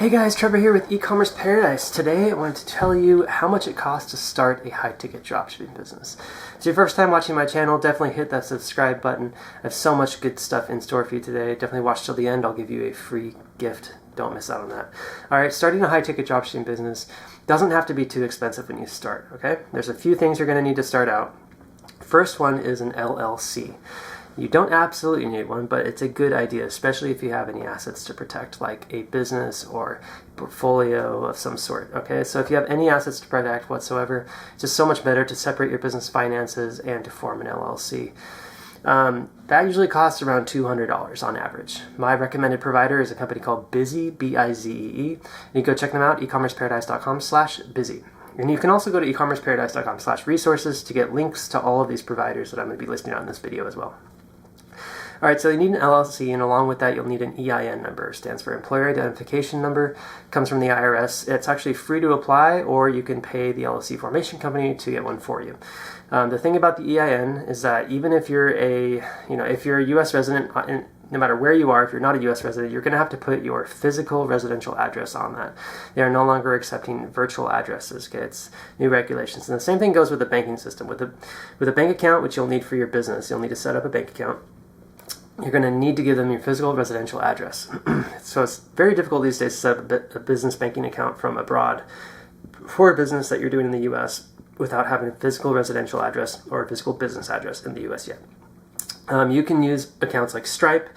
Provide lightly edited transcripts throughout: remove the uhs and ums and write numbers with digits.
Hey guys, Trevor here with E-Commerce Paradise. Today I wanted to tell you how much it costs to start a high-ticket dropshipping business. If it's your first time watching my channel, definitely hit that subscribe button. I have so much good stuff in store for you today. Definitely watch till the end. I'll give you a free gift. Don't miss out on that. Alright, starting a high-ticket dropshipping business doesn't have to be too expensive when you start, okay? There's a few things you're going to need to start out. First one is an LLC. You don't absolutely need one, but it's a good idea, especially if you have any assets to protect, like a business or portfolio of some sort, okay? So if you have any assets to protect whatsoever, it's just so much better to separate your business finances and to form an LLC. That usually costs around $200 on average. My recommended provider is a company called Bizee, B-I-Z-E-E. You can go check them out, ecommerceparadise.com/Bizee. And you can also go to ecommerceparadise.com/resources to get links to all of these providers that I'm going to be listing out in this video as well. All right, so you need an LLC, and along with that, you'll need an EIN number. It stands for Employer Identification Number. It comes from the IRS. It's actually free to apply, or you can pay the LLC formation company to get one for you. The thing about the EIN is that even if you're a U.S. resident, no matter where you are, if you're not a U.S. resident, you're going to have to put your physical residential address on that. They are no longer accepting virtual addresses. Okay, it's new regulations, and the same thing goes with the banking system. With a bank account, which you'll need for your business, you'll need to set up a bank account. You're going to need to give them your physical residential address. So it's very difficult these days to set up a business banking account from abroad for a business that you're doing in the U.S. without having a physical residential address or a physical business address in the U.S. yet. You can use accounts like Stripe,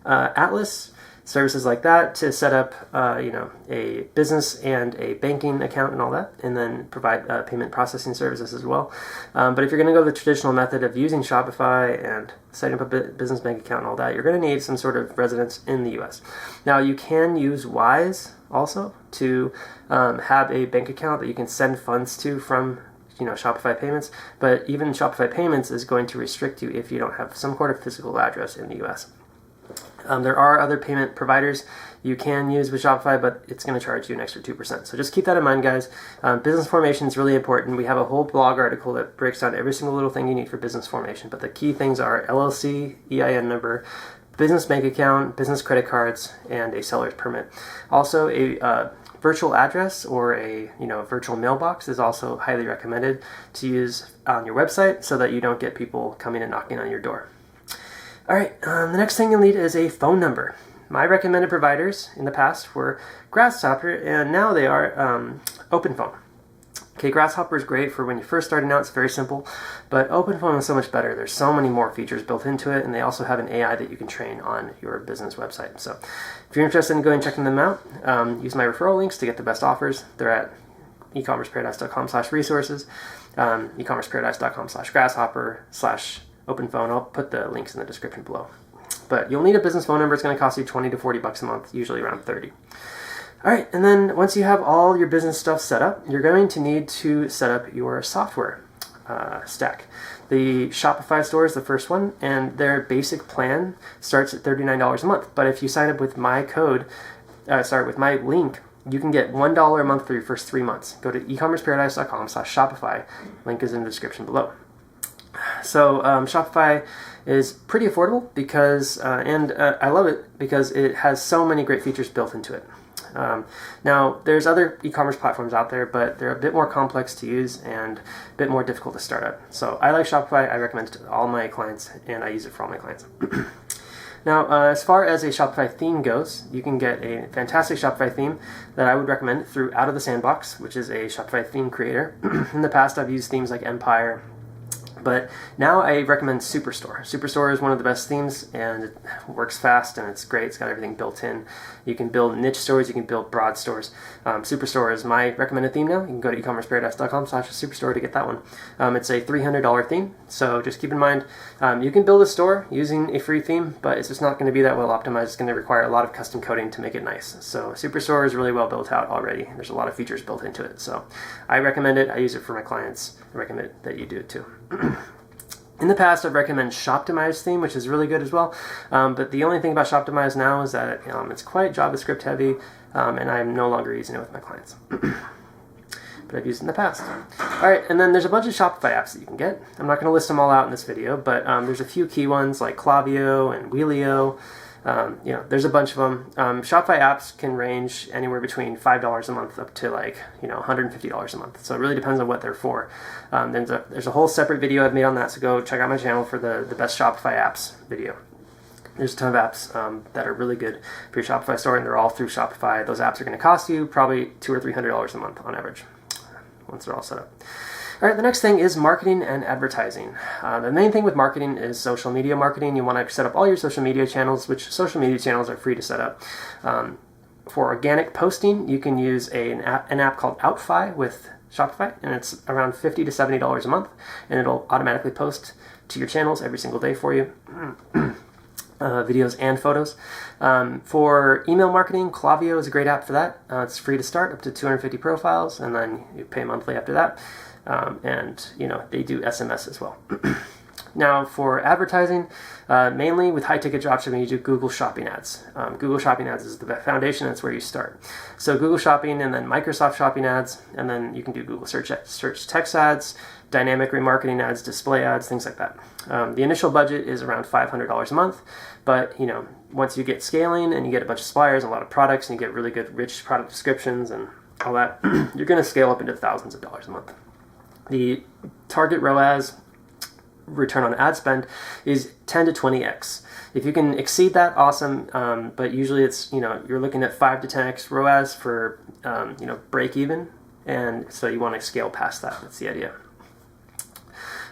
Atlas, services like that to set up a business and a banking account and all that, and then provide payment processing services as well. But if you're going to go the traditional method of using Shopify and setting up a business bank account and all that, you're going to need some sort of residence in the US. Now you can use Wise also to have a bank account that you can send funds to from Shopify Payments, but even Shopify Payments is going to restrict you if you don't have some sort of physical address in the US. There are other payment providers you can use with Shopify, but it's going to charge you an extra 2%. So just keep that in mind, guys. Business formation is really important. We have a whole blog article that breaks down every single little thing you need for business formation, but the key things are LLC, EIN number, business bank account, business credit cards, and a seller's permit. Also, a virtual address or a virtual mailbox is also highly recommended to use on your website so that you don't get people coming and knocking on your door. All right, the next thing you'll need is a phone number. My recommended providers in the past were Grasshopper, and now they are OpenPhone. Okay, Grasshopper is great for when you're first starting out. It's very simple, but OpenPhone is so much better. There's so many more features built into it, and they also have an AI that you can train on your business website. So if you're interested in going and checking them out, use my referral links to get the best offers. They're at ecommerceparadise.com/resources, ecommerceparadise.com/grasshopper/ OpenPhone. I'll put the links in the description below. But you'll need a business phone number. It's going to cost you $20 to $40 a month, usually around $30. All right, and then once you have all your business stuff set up, you're going to need to set up your software stack. The Shopify store is the first one, and their basic plan starts at $39 a month. But if you sign up with my my link, you can get $1 a month for your first 3 months. Go to ecommerceparadise.com/Shopify. Link is in the description below. So Shopify is pretty affordable because, I love it because it has so many great features built into it. Now, there's other e-commerce platforms out there, but they're a bit more complex to use and a bit more difficult to start up. So I like Shopify. I recommend it to all my clients, and I use it for all my clients. Now, as far as a Shopify theme goes, you can get a fantastic Shopify theme that I would recommend through Out of the Sandbox, which is a Shopify theme creator. In the past, I've used themes like Empire, but now I recommend Superstore. Superstore is one of the best themes, and it works fast, and it's great. It's got everything built in. You can build niche stores. You can build broad stores. Superstore is my recommended theme now. You can go to ecommerceparadise.com/superstore to get that one. It's a $300 theme, so just keep in mind, you can build a store using a free theme, but it's just not going to be that well optimized. It's going to require a lot of custom coding to make it nice. So Superstore is really well built out already. There's a lot of features built into it. So I recommend it. I use it for my clients. I recommend that you do it too. In the past, I've recommended Shoptimize theme, which is really good as well. But the only thing about Shoptimize now is that it's quite JavaScript heavy, and I'm no longer using it with my clients. But I've used it in the past. All right, and then there's a bunch of Shopify apps that you can get. I'm not going to list them all out in this video, but there's a few key ones like Klaviyo and Wheelio. There's a bunch of them. Shopify apps can range anywhere between $5 a month up to $150 a month. So it really depends on what they're for. There's a whole separate video I've made on that, so go check out my channel for the best Shopify apps video. There's a ton of apps that are really good for your Shopify store, and they're all through Shopify. Those apps are going to cost you probably $200 or $300 a month on average once they're all set up. All right, the next thing is marketing and advertising. The main thing with marketing is social media marketing. You want to set up all your social media channels, which social media channels are free to set up. For organic posting, you can use an app called Outfy with Shopify, and it's around $50 to $70 a month, and it'll automatically post to your channels every single day for you. Videos and photos. For email marketing, Klaviyo is a great app for that. It's free to start, up to 250 profiles, and then you pay monthly after that. They do SMS as well. Now, for advertising, mainly with high-ticket dropshipping, you do Google Shopping ads. Google Shopping ads is the foundation. That's where you start. So Google Shopping, and then Microsoft Shopping ads, and then you can do Google search text ads, dynamic remarketing ads, display ads, things like that. The initial budget is around $500 a month, but once you get scaling and you get a bunch of suppliers and a lot of products, and you get really good, rich product descriptions and all that, you're going to scale up into thousands of dollars a month. The target ROAS, return on ad spend, is 10 to 20x. If you can exceed that, awesome. But usually it's you're looking at 5 to 10x ROAS for break even, and so you want to scale past that. That's the idea.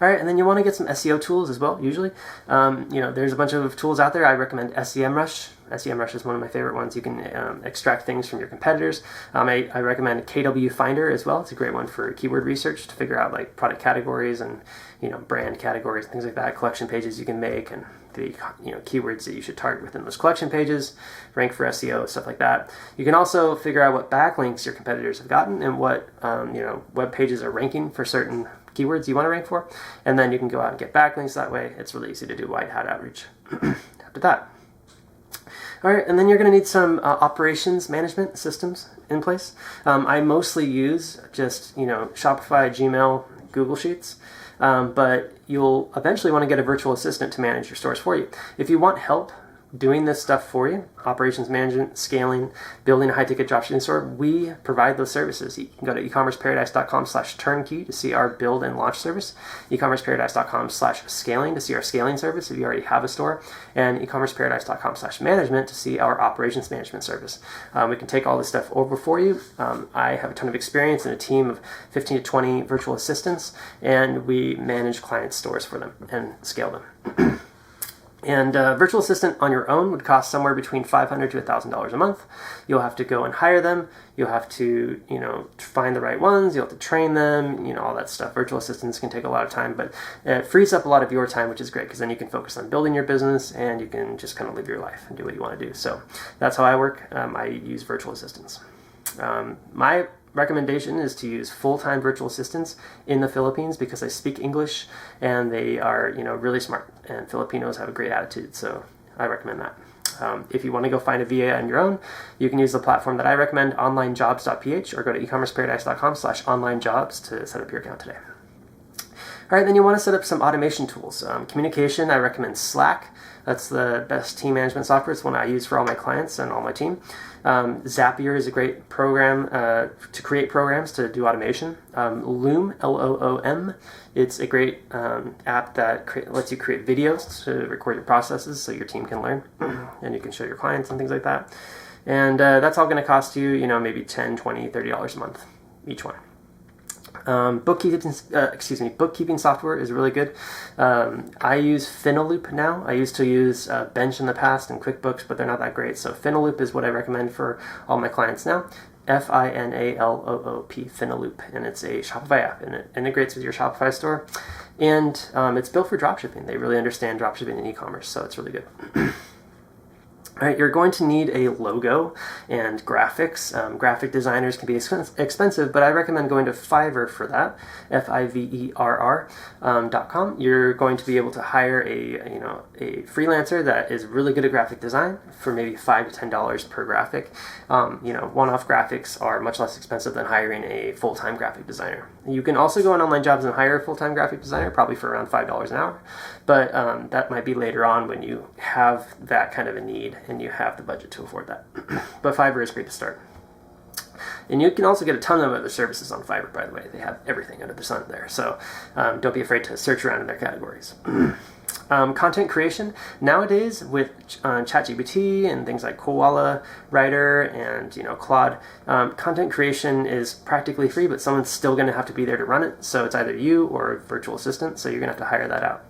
All right, and then you want to get some SEO tools as well. Usually, there's a bunch of tools out there. I recommend SEMrush. SEMrush is one of my favorite ones. You can extract things from your competitors. I recommend KW Finder as well. It's a great one for keyword research to figure out like product categories and brand categories, things like that. Collection pages you can make, and the keywords that you should target within those collection pages, rank for SEO, stuff like that. You can also figure out what backlinks your competitors have gotten and what web pages are ranking for certain keywords you want to rank for, and then you can go out and get backlinks that way. It's really easy to do white hat outreach after that. All right, and then you're going to need some operations management systems in place. I mostly use just Shopify, Gmail, Google Sheets, but you'll eventually want to get a virtual assistant to manage your stores for you. If you want help doing this stuff for you, operations management, scaling, building a high-ticket dropshipping store, we provide those services. You can go to ecommerceparadise.com/turnkey to see our build and launch service, ecommerceparadise.com/scaling to see our scaling service if you already have a store, and ecommerceparadise.com/management to see our operations management service. We can take all this stuff over for you. I have a ton of experience in a team of 15 to 20 virtual assistants, and we manage client stores for them and scale them. And virtual assistant on your own would cost somewhere between $500 to $1,000 a month. You'll have to go and hire them. You'll have to, find the right ones. You'll have to train them, all that stuff. Virtual assistants can take a lot of time, but it frees up a lot of your time, which is great because then you can focus on building your business and you can just kind of live your life and do what you want to do. So that's how I work. I use virtual assistants. My recommendation is to use full-time virtual assistants in the Philippines because they speak English and they are, really smart, and Filipinos have a great attitude. So I recommend that. If you want to go find a VA on your own, you can use the platform that I recommend, onlinejobs.ph, or go to ecommerceparadise.com/onlinejobs to set up your account today. All right, then you want to set up some automation tools. Communication, I recommend Slack. That's the best team management software. It's one I use for all my clients and all my team. Zapier is a great program to create programs to do automation. Loom, Loom, it's a great app that lets you create videos to record your processes so your team can learn and you can show your clients and things like that. And that's all going to cost you, maybe $10, $20, $30 a month, each one. Bookkeeping software is really good. I use Finaloop now. I used to use Bench in the past and QuickBooks, but they're not that great. So Finaloop is what I recommend for all my clients now. Finaloop, Finaloop, and it's a Shopify app, and it integrates with your Shopify store. And it's built for dropshipping. They really understand dropshipping and e-commerce, so it's really good. All right, you're going to need a logo and graphics. Graphic designers can be expensive, but I recommend going to Fiverr for that, Fiverr.com. You're going to be able to hire a freelancer that is really good at graphic design for maybe $5 to $10 per graphic. One-off graphics are much less expensive than hiring a full-time graphic designer. You can also go on online jobs and hire a full-time graphic designer, probably for around $5 an hour, but that might be later on when you have that kind of a need and you have the budget to afford that. But Fiverr is great to start. And you can also get a ton of other services on Fiverr, by the way. They have everything under the sun there. So don't be afraid to search around in their categories. Content creation. Nowadays, with ChatGPT and things like Koala Writer and Claude, content creation is practically free, but someone's still going to have to be there to run it. So it's either you or a virtual assistant, so you're going to have to hire that out.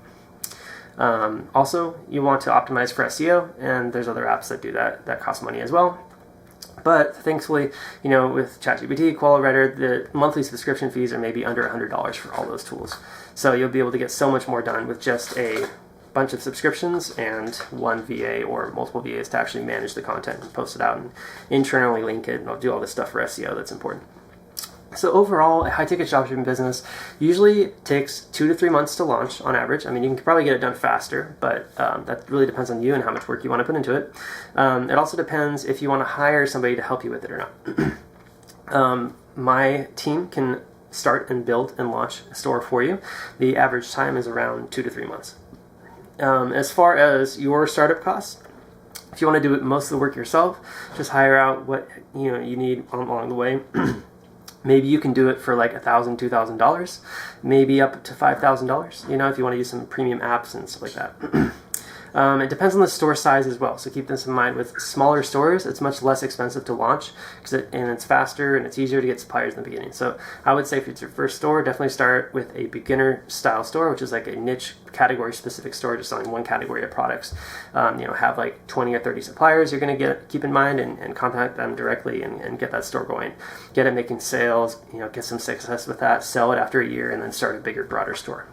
Also, you want to optimize for SEO, and there's other apps that do that cost money as well. But thankfully, with ChatGPT, Koala Writer, the monthly subscription fees are maybe under $100 for all those tools. So you'll be able to get so much more done with just a bunch of subscriptions and one VA or multiple VAs to actually manage the content and post it out and internally link it, and I'll do all this stuff for SEO that's important. So overall, a high-ticket dropshipping business usually takes 2 to 3 months to launch on average. I mean, you can probably get it done faster, but that really depends on you and how much work you want to put into it. It also depends if you want to hire somebody to help you with it or not. My team can start and build and launch a store for you. The average time is around 2 to 3 months. As far as your startup costs, if you want to do most of the work yourself, just hire out what you need along the way. Maybe you can do it for like $1,000, $2,000, maybe up to $5,000, if you want to use some premium apps and stuff like that. It depends on the store size as well, so keep this in mind. With smaller stores, it's much less expensive to launch, and it's faster and it's easier to get suppliers in the beginning. So I would say if it's your first store, definitely start with a beginner style store, which is like a niche category specific store, just selling one category of products. Have like 20 or 30 suppliers you're going to keep in mind, and contact them directly and get that store going. Get it making sales, get some success with that, sell it after a year, and then start a bigger, broader store.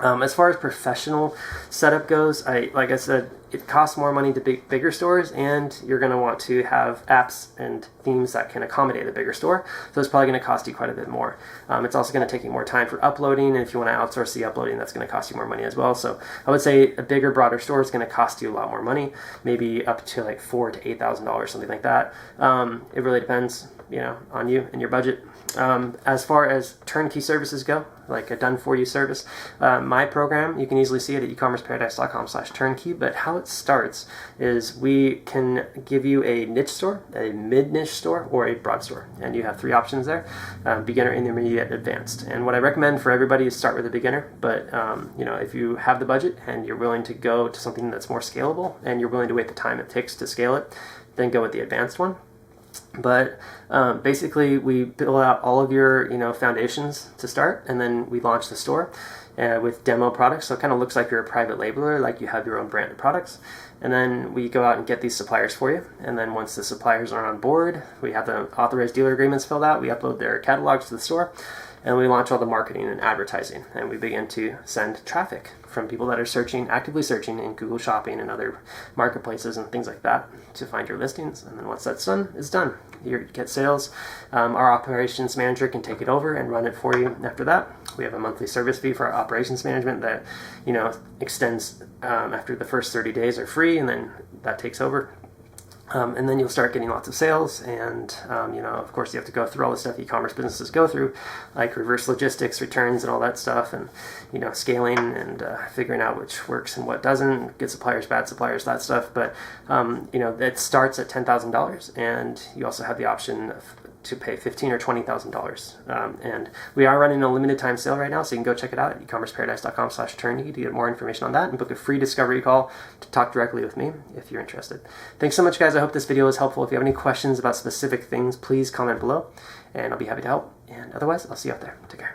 As far as professional setup goes, like I said, it costs more money to bigger stores, and you're going to want to have apps and themes that can accommodate a bigger store. So it's probably going to cost you quite a bit more. It's also going to take you more time for uploading, and if you want to outsource the uploading, that's going to cost you more money as well. So I would say a bigger, broader store is going to cost you a lot more money, maybe up to like $4,000 to $8,000, something like that. It really depends, on you and your budget. As far as turnkey services go, like a done-for-you service, my program, you can easily see it at ecommerceparadise.com/turnkey, but how it starts is we can give you a niche store, a mid-niche store, or a broad store, and you have 3 options there: beginner, intermediate, advanced. And what I recommend for everybody is start with a beginner, but if you have the budget and you're willing to go to something that's more scalable and you're willing to wait the time it takes to scale it, then go with the advanced one. But basically, we build out all of your foundations to start, and then we launch the store with demo products. So it kind of looks like you're a private labeler, like you have your own branded products. And then we go out and get these suppliers for you. And then once the suppliers are on board, we have the authorized dealer agreements filled out. We upload their catalogs to the store, and we launch all the marketing and advertising. And we begin to send traffic from people that are actively searching in Google Shopping and other marketplaces and things like that to find your listings. And then once that's done, it's done. You get sales. Our operations manager can take it over and run it for you after that. We have a monthly service fee for our operations management that extends after the first 30 days are free, and then that takes over. And then you'll start getting lots of sales, and of course you have to go through all the stuff e-commerce businesses go through, like reverse logistics, returns, and all that stuff, and scaling and figuring out which works and what doesn't, good suppliers, bad suppliers, that stuff. But it starts at $10,000, and you also have the option to pay $15,000 or $20,000. And we are running a limited time sale right now, so you can go check it out at ecommerceparadise.com/turnkey to get more information on that and book a free discovery call to talk directly with me if you're interested. Thanks so much, guys. I hope this video was helpful. If you have any questions about specific things, please comment below, and I'll be happy to help. And otherwise, I'll see you out there. Take care.